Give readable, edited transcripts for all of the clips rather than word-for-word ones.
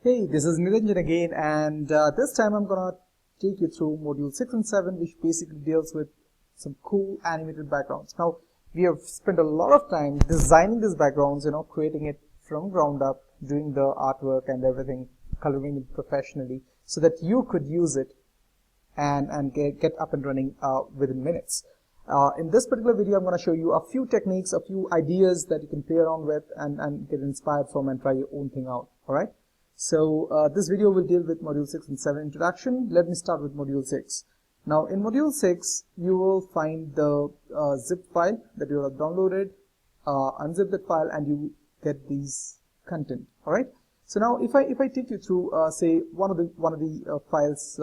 Hey, this is Niranjan again, and this time I'm gonna take you through Module 6 and 7, which basically deals with some cool animated backgrounds. Now, we have spent a lot of time designing these backgrounds, creating it from ground up, doing the artwork and everything, coloring it professionally, so that you could use it and get up and running within minutes. In this particular video, I'm going to show you a few techniques, a few ideas that you can play around with and get inspired from and try your own thing out. All right. So this video will deal with Module 6 and 7 introduction. Let me start with Module 6. Now, in Module 6, you will find the zip file that you have downloaded, unzip that file, and you get these content. All right. So now, if I take you through, say one of the files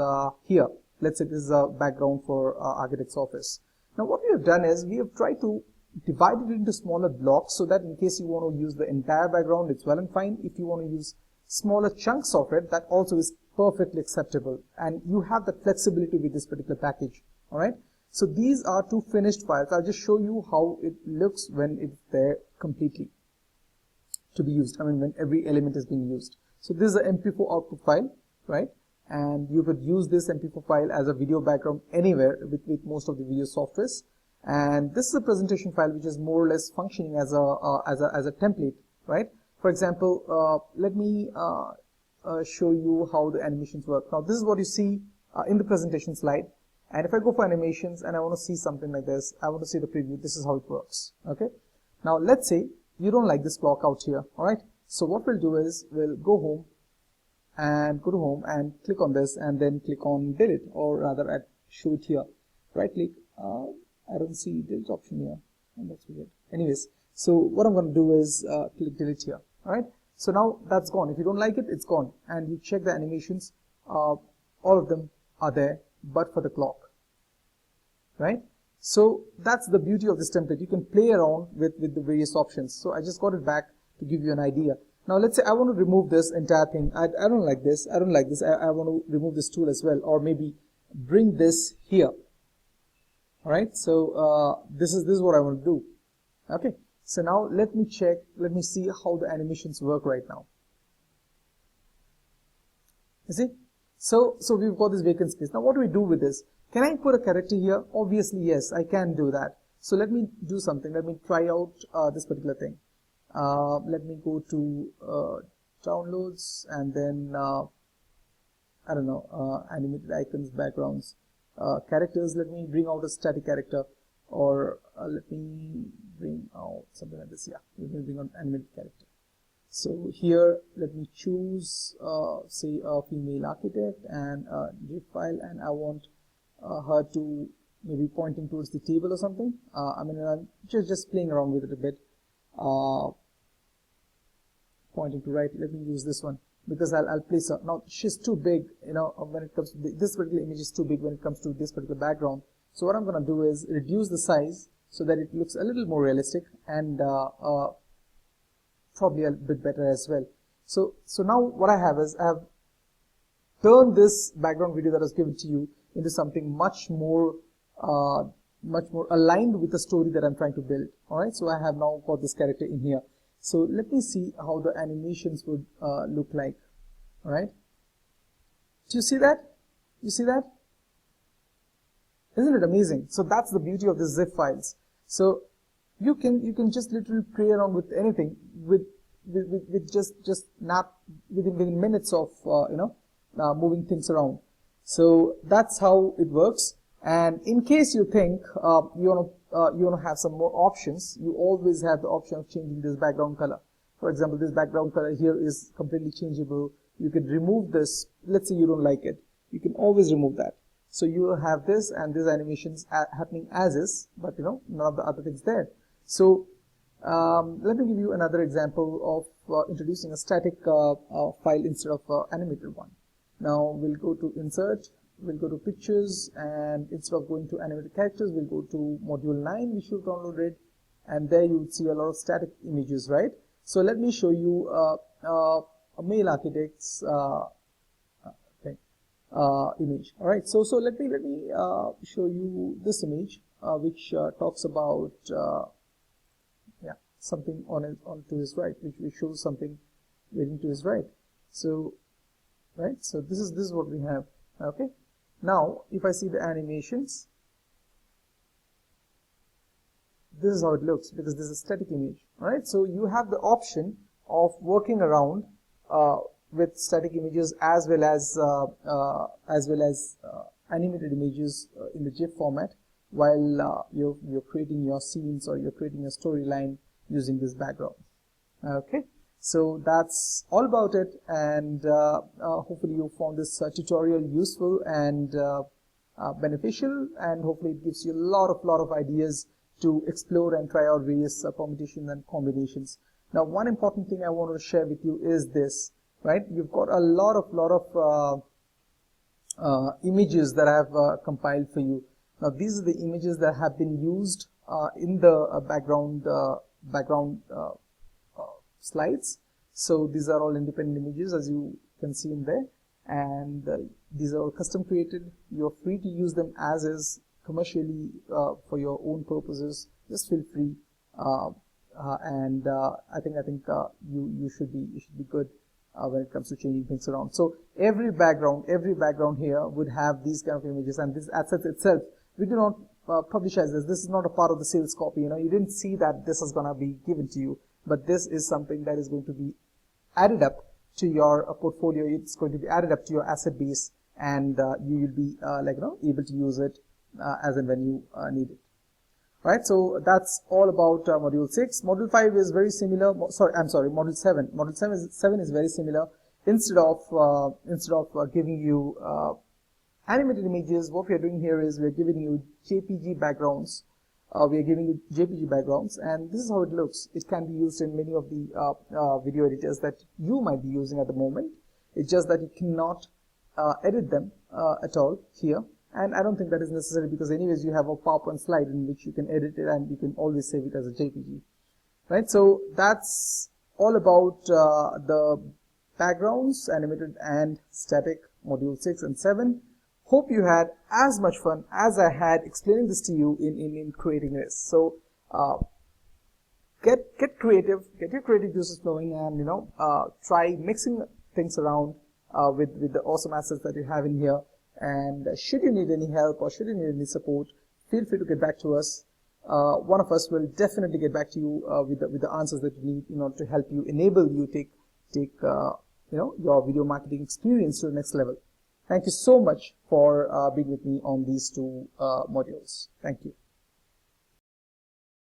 here. Let's say this is a background for architect's office. Now what we have done is we have tried to divide it into smaller blocks so that in case you want to use the entire background, it's well and fine. If you want to use smaller chunks of it, that also is perfectly acceptable. And you have the flexibility with this particular package. All right. So these are two finished files. I'll just show you how it looks when it's there completely to be used. I mean, when every element is being used. So this is an MP4 output file, right? And you could use this MP4 file as a video background anywhere with most of the video softwares. And this is a presentation file which is more or less functioning as a template, right? For example, let me show you how the animations work. Now this is what you see in the presentation slide. And if I go for animations and I want to see something like this, I want to see the preview. This is how it works. Okay. Now let's say you don't like this block out here. All right. So what we'll do is we'll go home and go to home and click on this and then click on delete, or rather at show it here. Right click. I don't see delete option here, and that's weird. Anyways, so what I'm going to do is click delete here. All right. So now that's gone. If you don't like it, it's gone. And you check the animations. All of them are there, but for the clock. Right. So that's the beauty of this template. You can play around with the various options. So I just got it back to give you an idea. Now let's say I want to remove this entire thing. I don't like this. I don't like this. I want to remove this tool as well, or maybe bring this here. All right. So this is what I want to do. Okay. So now let me check. Let me see how the animations work right now. You see? So we've got this vacant space. Now what do we do with this? Can I put a character here? Obviously yes, I can do that. So let me do something. Let me try out this particular thing. Let me go to downloads and then I don't know, animated icons, backgrounds, characters. Let me bring out a static character, or let me bring out something like this. Yeah, let me bring out animated character. So here let me choose say a female architect and a GIF file, and I want her to maybe pointing towards the table or something. I mean, I'm just playing around with it a bit. Pointing to right. Let me use this one because I'll place her. Now she's too big, when it comes to this particular image is too big when it comes to this particular background. So what I'm going to do is reduce the size so that it looks a little more realistic and probably a bit better as well. So now what I have is I have turned this background video that was given to you into something much more aligned with the story that I'm trying to build. All right. So I have now got this character in here. So let me see how the animations would look like. All right. Do you see that? You see that? Isn't it amazing? So that's the beauty of the zip files. So you can just literally play around with anything with just not within minutes of moving things around. So that's how it works. And in case you think you want to have some more options, you always have the option of changing this background color. For example, this background color here is completely changeable. You can remove this. Let's say you don't like it. You can always remove that. So you will have this and these animations happening as is, but none of the other things there. So let me give you another example of introducing a static file instead of animated one. Now we'll go to insert. We'll go to pictures, and instead of going to animated characters, we'll go to module 9, which you've downloaded, and there you would see a lot of static images, right? So let me show you a male architect's image. All right. So let me show you this image, which talks about something on to his right, which shows something waiting to his right. So right? So this is what we have. Okay, now if I see the animations, this is how it looks, because this is a static image, right? So you have the option of working around with static images as well as animated images in the GIF format, while you're creating your scenes or you're creating a storyline using this background. Okay, so that's all about it, and hopefully you found this tutorial useful and beneficial, and hopefully it gives you a lot of ideas to explore and try out various permutations and combinations. Now, one important thing I want to share with you is this, right? You've got a lot of images that I have compiled for you. Now, these are the images that have been used in the background slides. So these are all independent images, as you can see in there, and these are all custom created. You're free to use them as is commercially for your own purposes. Just feel free, and I think you should be good when it comes to changing things around. So every background here would have these kind of images, and this assets itself, we do not publicize this. This is not a part of the sales copy. You didn't see that this is going to be given to you, but this is something that is going to be added up to your portfolio. It's going to be added up to your asset base, and you will be able to use it as and when you need it. Right, so that's all about module 6. Module 5 is very similar. Module 7. Module 7 is very similar. Instead of giving you animated images, what we are doing here is we are giving you JPG backgrounds. And this is how it looks. It can be used in many of the video editors that you might be using at the moment. It's just that you cannot edit them at all here. And I don't think that is necessary, because anyways you have a PowerPoint slide in which you can edit it and you can always save it as a JPG. Right, so that's all about the backgrounds, animated and static, module 6 and 7. Hope you had as much fun as I had explaining this to you in creating this. So get creative, get your creative juices flowing, and try mixing things around with the awesome assets that you have in here. And should you need any help or should you need any support, feel free to get back to us. One of us will definitely get back to you with the answers that you need in order to help you, enable you take your video marketing experience to the next level. Thank you so much for being with me on these two modules. Thank you.